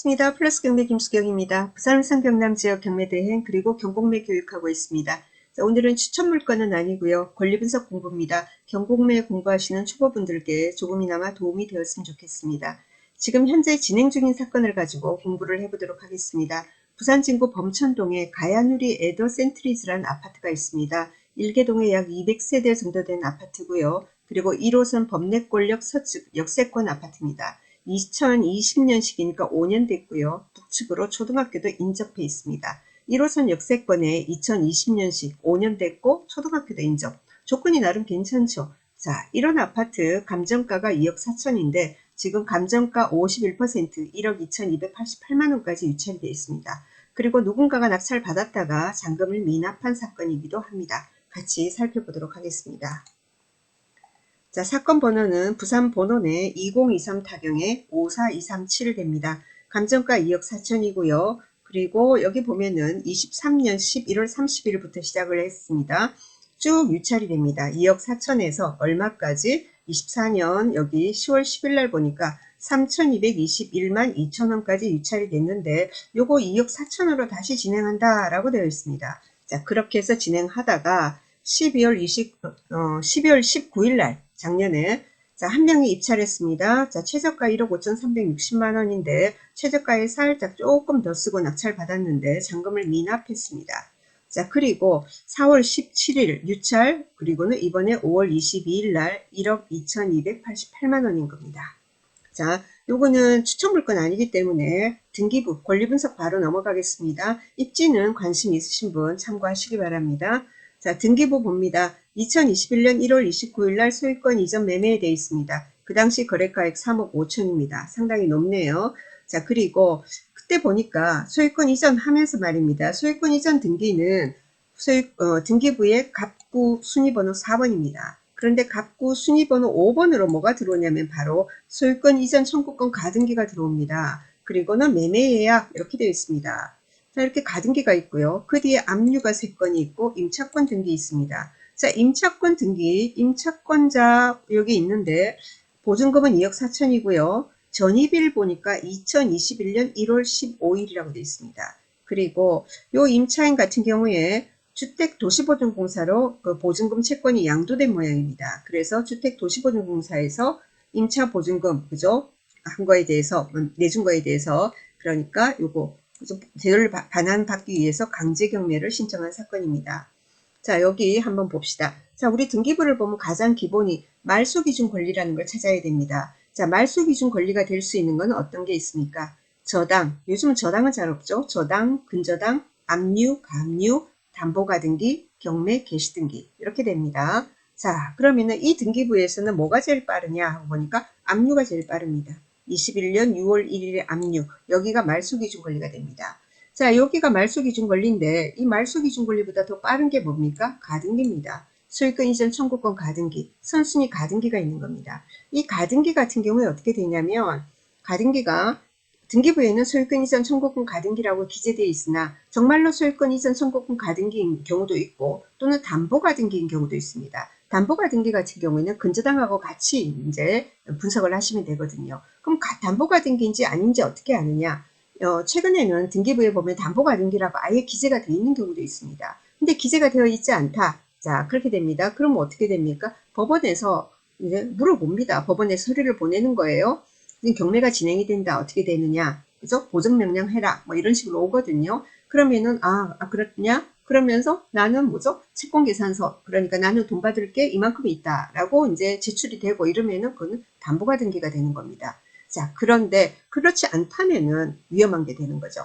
반갑습니다. 플러스 경매 김수경입니다. 부산 울산 경남 지역 경매 대행 그리고 경공매 교육하고 있습니다. 자, 오늘은 추천 물건은 아니고요. 권리 분석 공부입니다. 경공매 공부하시는 초보분들께 조금이나마 도움이 되었으면 좋겠습니다. 지금 현재 진행 중인 사건을 가지고 공부를 해보도록 하겠습니다. 부산 진구 범천동에 가야누리 에더 센트리즈라는 아파트가 있습니다. 일개동에 약 200세대 정도 된 아파트고요. 그리고 1호선 범내권역 서측 역세권 아파트입니다. 2020년식이니까 5년 됐고요. 북측으로 초등학교도 인접해 있습니다. 1호선 역세권에 2020년식 5년 됐고 초등학교도 인접. 조건이 나름 괜찮죠. 자, 이런 아파트 감정가가 2억 4천인데 지금 감정가 51% 1억 2288만원까지 유찰이 되어 있습니다. 그리고 누군가가 낙찰 받았다가 잔금을 미납한 사건이기도 합니다. 같이 살펴보도록 하겠습니다. 자, 사건 번호는 부산 번호내 2023 타경에 54237 됩니다. 감정가 2억 4천이고요. 그리고 여기 보면은 23년 11월 30일부터 시작을 했습니다. 쭉 유찰이 됩니다. 2억 4천에서 얼마까지? 24년 여기 10월 10일 날 보니까 3,221만 2천원까지 유찰이 됐는데 요거 2억 4천으로 다시 진행한다 라고 되어 있습니다. 자, 그렇게 해서 진행하다가 12월 19일 날 작년에 자, 한 명이 입찰했습니다. 자, 최저가 1억 5,360만원인데 최저가에 살짝 조금 더 쓰고 낙찰 받았는데 잔금을 미납했습니다. 자, 그리고 4월 17일 유찰, 그리고는 이번에 5월 22일 날 1억 2,288만원인 겁니다. 자, 요거는 추천 물건 아니기 때문에 등기부 권리 분석 바로 넘어가겠습니다. 입지는 관심 있으신 분 참고하시기 바랍니다. 자, 등기부 봅니다. 2021년 1월 29일 날 소유권 이전 매매에 되어 있습니다. 그 당시 거래가액 3억 5천입니다. 상당히 높네요. 자, 그리고 그때 보니까 소유권 이전하면서 말입니다. 소유권 이전 등기는 등기부의 갑구 순위번호 4번입니다. 그런데 갑구 순위번호 5번으로 뭐가 들어오냐면 바로 소유권 이전 청구권 가등기가 들어옵니다. 그리고는 매매예약 이렇게 되어 있습니다. 자, 이렇게 가등기가 있고요. 그 뒤에 압류가 3건이 있고 임차권 등기 있습니다. 자, 임차권 등기, 임차권자 여기 있는데 보증금은 2억 4천이고요. 전입일 보니까 2021년 1월 15일이라고 되어 있습니다. 그리고 요 임차인 같은 경우에 주택도시보증공사로 그 보증금 채권이 양도된 모양입니다. 그래서 주택도시보증공사에서 임차 보증금 그죠? 한 거에 대해서 내준 거에 대해서 그러니까 요거 제도를 반환받기 위해서 강제 경매를 신청한 사건입니다. 자, 여기 한번 봅시다. 자, 우리 등기부를 보면 가장 기본이 말소기준 권리라는 걸 찾아야 됩니다. 자, 말소기준 권리가 될 수 있는 건 어떤 게 있습니까? 저당, 요즘은 저당은 잘 없죠. 저당, 근저당, 압류, 감류, 담보가등기, 경매, 개시등기 이렇게 됩니다. 자, 그러면은 이 등기부에서는 뭐가 제일 빠르냐 하고 보니까 압류가 제일 빠릅니다. 21년 6월 1일에 압류, 여기가 말소기준 권리가 됩니다. 자, 여기가 말소기준 권리인데 이 말소기준 권리보다 더 빠른 게 뭡니까? 가등기입니다. 소유권 이전 청구권 가등기, 선순위 가등기가 있는 겁니다. 이 가등기 같은 경우에 어떻게 되냐면 가등기가 등기부에는 소유권 이전 청구권 가등기라고 기재되어 있으나 정말로 소유권 이전 청구권 가등기인 경우도 있고 또는 담보 가등기인 경우도 있습니다. 담보 가등기 같은 경우에는 근저당하고 같이 이제 분석을 하시면 되거든요. 그럼 담보 가등기인지 아닌지 어떻게 아느냐? 최근에는 등기부에 보면 담보가등기라고 아예 기재가 되어 있는 경우도 있습니다. 근데 기재가 되어 있지 않다. 자, 그렇게 됩니다. 그럼 어떻게 됩니까? 법원에서 이제 물어봅니다. 법원에 서류를 보내는 거예요. 경매가 진행이 된다. 어떻게 되느냐? 그죠? 보증명령 해라. 뭐 이런 식으로 오거든요. 그러면은, 그렇냐? 그러면서 나는 뭐죠? 채권계산서. 그러니까 나는 돈 받을 게 이만큼이 있다. 라고 이제 제출이 되고 이러면은 그건 담보가등기가 되는 겁니다. 자, 그런데 그렇지 않다면은 위험한 게 되는 거죠.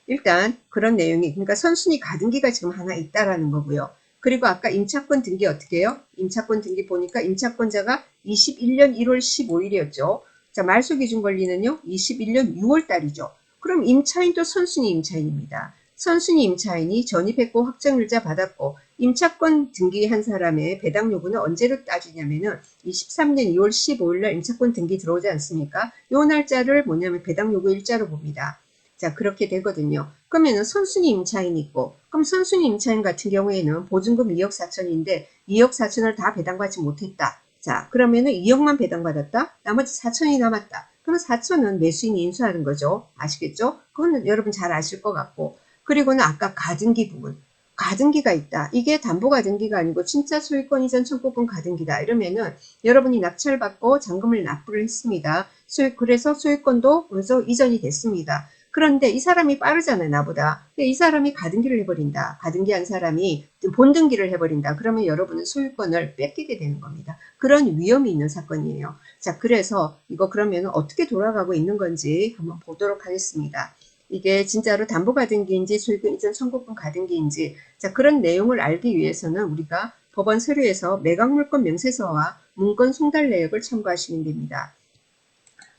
일단 그런 내용이 그러니까 선순위 가등기가 지금 하나 있다라는 거고요. 그리고 아까 임차권 등기 어떻게 해요? 임차권 등기 보니까 임차권자가 21년 1월 15일이었죠. 자, 말소기준 권리는요. 21년 6월 달이죠. 그럼 임차인도 선순위 임차인입니다. 선순위 임차인이 전입했고 확정일자 받았고 임차권 등기한 사람의 배당 요구는 언제로 따지냐면은 23년 2월 15일 날 임차권 등기 들어오지 않습니까? 요 날짜를 뭐냐면 배당 요구 일자로 봅니다. 자, 그렇게 되거든요. 그러면은 선순위 임차인이 있고, 그럼 선순위 임차인 같은 경우에는 보증금 2억 4천인데 2억 4천을 다 배당받지 못했다. 자, 그러면은 2억만 배당받았다. 나머지 4천이 남았다. 그러면 4천은 매수인이 인수하는 거죠. 아시겠죠? 그거는 여러분 잘 아실 것 같고. 그리고는 아까 가등기 부분. 가등기가 있다. 이게 담보가등기가 아니고 진짜 소유권 이전 청구권 가등기다. 이러면은 여러분이 낙찰받고 잔금을 납부를 했습니다. 그래서 소유권도 그래서 이전이 됐습니다. 그런데 이 사람이 빠르잖아요, 나보다. 이 사람이 가등기를 해버린다. 가등기한 사람이 본등기를 해버린다. 그러면 여러분은 소유권을 뺏기게 되는 겁니다. 그런 위험이 있는 사건이에요. 자, 그래서 이거 그러면 어떻게 돌아가고 있는 건지 한번 보도록 하겠습니다. 이게 진짜로 담보가등기인지 소유권 이전 청구권 가등기인지, 자, 그런 내용을 알기 위해서는 우리가 법원 서류에서 매각물권 명세서와 문건 송달 내역을 참고하시면 됩니다.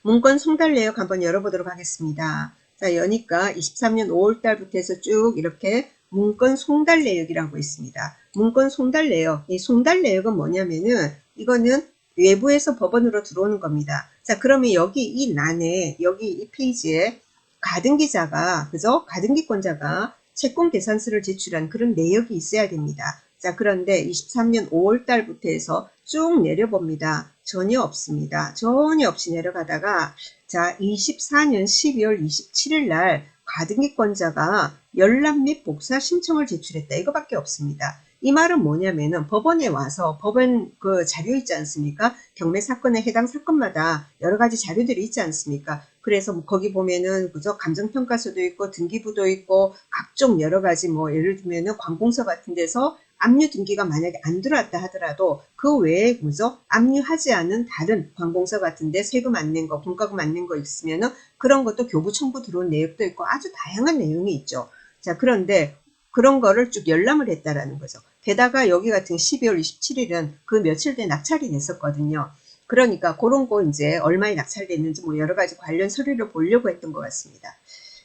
문건 송달 내역 한번 열어보도록 하겠습니다. 자, 여니까 23년 5월달부터 해서 쭉 이렇게 문건 송달 내역이라고 있습니다. 문건 송달 내역, 이 송달 내역은 뭐냐면은 이거는 외부에서 법원으로 들어오는 겁니다. 자, 그러면 여기 이 란에, 여기 이 페이지에 가등기자가, 그죠? 가등기권자가 채권 계산서를 제출한 그런 내역이 있어야 됩니다. 자, 그런데 23년 5월 달부터 해서 쭉 내려봅니다. 전혀 없습니다. 전혀 없이 내려가다가, 자, 24년 12월 27일 날 가등기권자가 열람 및 복사 신청을 제출했다. 이거밖에 없습니다. 이 말은 뭐냐면은 법원에 와서 법원 그 자료 있지 않습니까? 경매 사건에 해당 사건마다 여러 가지 자료들이 있지 않습니까? 그래서 뭐 거기 보면은 그저 감정평가서도 있고 등기부도 있고 각종 여러 가지 뭐 예를 들면은 관공서 같은 데서 압류 등기가 만약에 안 들어왔다 하더라도 그 외에 그죠? 압류하지 않은 다른 관공서 같은데 세금 안 낸 거, 분과금 안 낸 거 있으면은 그런 것도 교부 청구 들어온 내역도 있고 아주 다양한 내용이 있죠. 자, 그런데 그런 거를 쭉 열람을 했다라는 거죠. 게다가 여기 같은 12월 27일은 그 며칠 뒤에 낙찰이 됐었거든요. 그러니까 그런 거 이제 얼마에 낙찰됐는지 뭐 여러 가지 관련 서류를 보려고 했던 것 같습니다.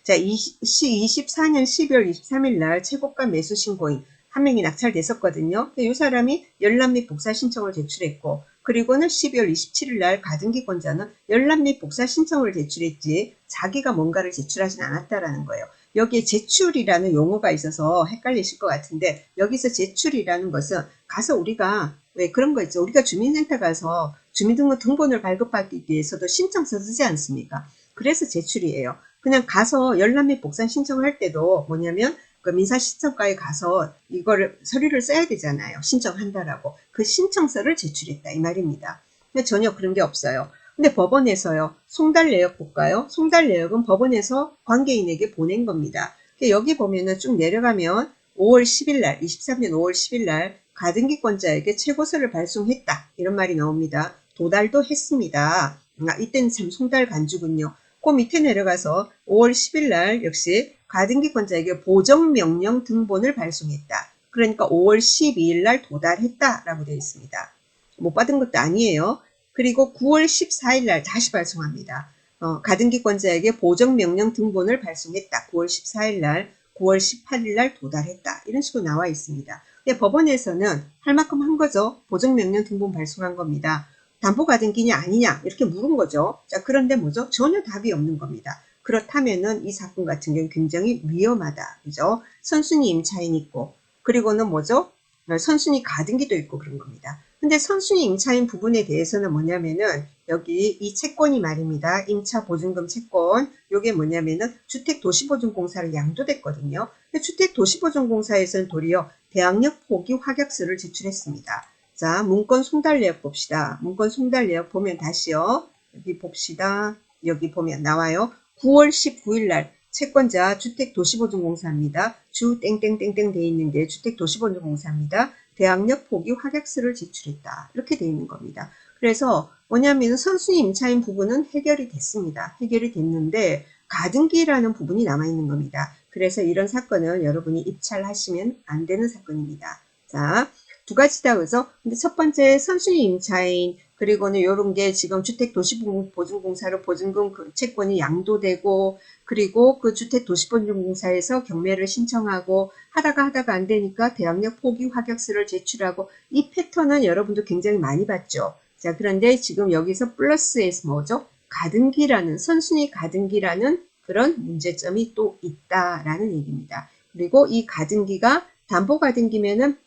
자, 24년 12월 23일 날 최고가 매수 신고인 한 명이 낙찰됐었거든요. 이 사람이 열람 및 복사 신청을 제출했고, 그리고는 12월 27일 날 가등기권자는 열람 및 복사 신청을 제출했지 자기가 뭔가를 제출하진 않았다라는 거예요. 여기에 제출이라는 용어가 있어서 헷갈리실 것 같은데, 여기서 제출이라는 것은 가서 우리가 왜 그런 거 있죠. 우리가 주민센터 가서 주민등록 등본을 발급받기 위해서도 신청서 쓰지 않습니까? 그래서 제출이에요. 그냥 가서 열람 및 복사 신청을 할 때도 뭐냐면 그 민사시청과에 가서 이거를 서류를 써야 되잖아요. 신청한다라고. 그 신청서를 제출했다 이 말입니다. 근데 전혀 그런 게 없어요. 근데 법원에서요. 송달 내역 볼까요? 송달 내역은 법원에서 관계인에게 보낸 겁니다. 여기 보면은 쭉 내려가면 5월 10일 날, 23년 5월 10일 날 가등기권자에게 최고서를 발송했다. 이런 말이 나옵니다. 도달도 했습니다. 이때는 참 송달 간주군요. 그 밑에 내려가서 5월 10일 날 역시 가등기권자에게 보정명령 등본을 발송했다. 그러니까 5월 12일 날 도달했다라고 되어 있습니다. 못 받은 것도 아니에요. 그리고 9월 14일 날 다시 발송합니다. 가등기권자에게 보정명령 등본을 발송했다. 9월 14일 날, 9월 18일 날 도달했다. 이런 식으로 나와 있습니다. 근데 법원에서는 할 만큼 한 거죠. 보정명령 등본 발송한 겁니다. 담보가등기냐 아니냐 이렇게 물은 거죠. 자, 그런데 뭐죠? 전혀 답이 없는 겁니다. 그렇다면은 이 사건 같은 경우 굉장히 위험하다. 그죠? 선순위 임차인 있고, 그리고는 뭐죠? 선순위 가등기도 있고 그런 겁니다. 근데 선순위 임차인 부분에 대해서는 뭐냐면은 여기 이 채권이 말입니다. 임차 보증금 채권. 요게 뭐냐면은 주택도시보증공사로 양도됐거든요. 주택도시보증공사에서는 도리어 대항력 포기 확약서를 제출했습니다. 자, 문건 송달 내역 봅시다. 문건 송달 내역 보면 다시요. 여기 봅시다. 여기 보면 나와요. 9월 19일 날 채권자 주택도시보증공사입니다. 주 땡땡땡땡 돼 있는 게 주택도시보증공사입니다. 대항력 포기 확약서를 제출했다. 이렇게 돼 있는 겁니다. 그래서 뭐냐면 선순위 임차인 부분은 해결이 됐습니다. 해결이 됐는데 가등기라는 부분이 남아있는 겁니다. 그래서 이런 사건은 여러분이 입찰하시면 안 되는 사건입니다. 자, 두 가지다 그죠? 근데 첫 번째 선순위 임차인 그리고는 요런 게 지금 주택도시보증공사로 보증금 채권이 양도되고 그리고 그 주택도시보증공사에서 경매를 신청하고 하다가 안 되니까 대항력 포기 확약서를 제출하고 이 패턴은 여러분도 굉장히 많이 봤죠. 자, 그런데 지금 여기서 플러스에서 뭐죠? 가등기라는 선순위 가등기라는 그런 문제점이 또 있다라는 얘기입니다. 그리고 이 가등기가 담보가등기면은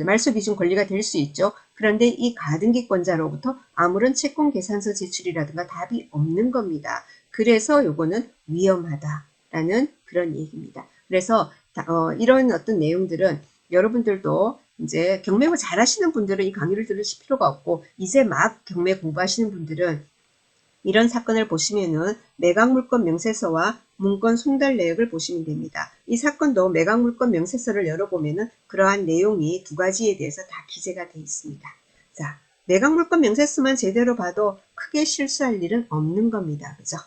말소 기준 권리가 될 수 있죠. 그런데 이 가등기권자로부터 아무런 채권 계산서 제출이라든가 답이 없는 겁니다. 그래서 요거는 위험하다라는 그런 얘기입니다. 그래서 이런 어떤 내용들은 여러분들도 이제 경매 잘 하시는 분들은 이 강의를 들으실 필요가 없고, 이제 막 경매 공부하시는 분들은 이런 사건을 보시면은 매각물건 명세서와 문건 송달 내역을 보시면 됩니다. 이 사건도 매각물건 명세서를 열어보면은 그러한 내용이 두 가지에 대해서 다 기재가 되어 있습니다. 자, 매각물건 명세서만 제대로 봐도 크게 실수할 일은 없는 겁니다. 그죠?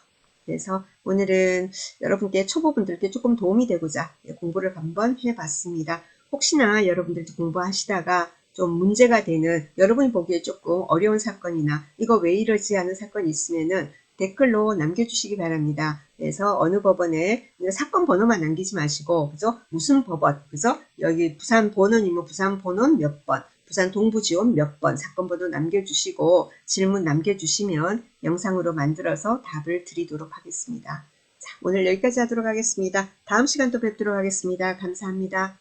그래서 오늘은 여러분께 초보분들께 조금 도움이 되고자 공부를 한번 해봤습니다. 혹시나 여러분들도 공부하시다가 좀 문제가 되는, 여러분이 보기에 조금 어려운 사건이나 이거 왜 이러지 하는 사건이 있으면은 댓글로 남겨주시기 바랍니다. 그래서 어느 법원에 사건 번호만 남기지 마시고, 그죠? 무슨 법원, 그죠? 여기 부산 본원이면 부산 본원 몇 번, 부산 동부지원 몇 번 사건 번호 남겨주시고 질문 남겨주시면 영상으로 만들어서 답을 드리도록 하겠습니다. 자, 오늘 여기까지 하도록 하겠습니다. 다음 시간 또 뵙도록 하겠습니다. 감사합니다.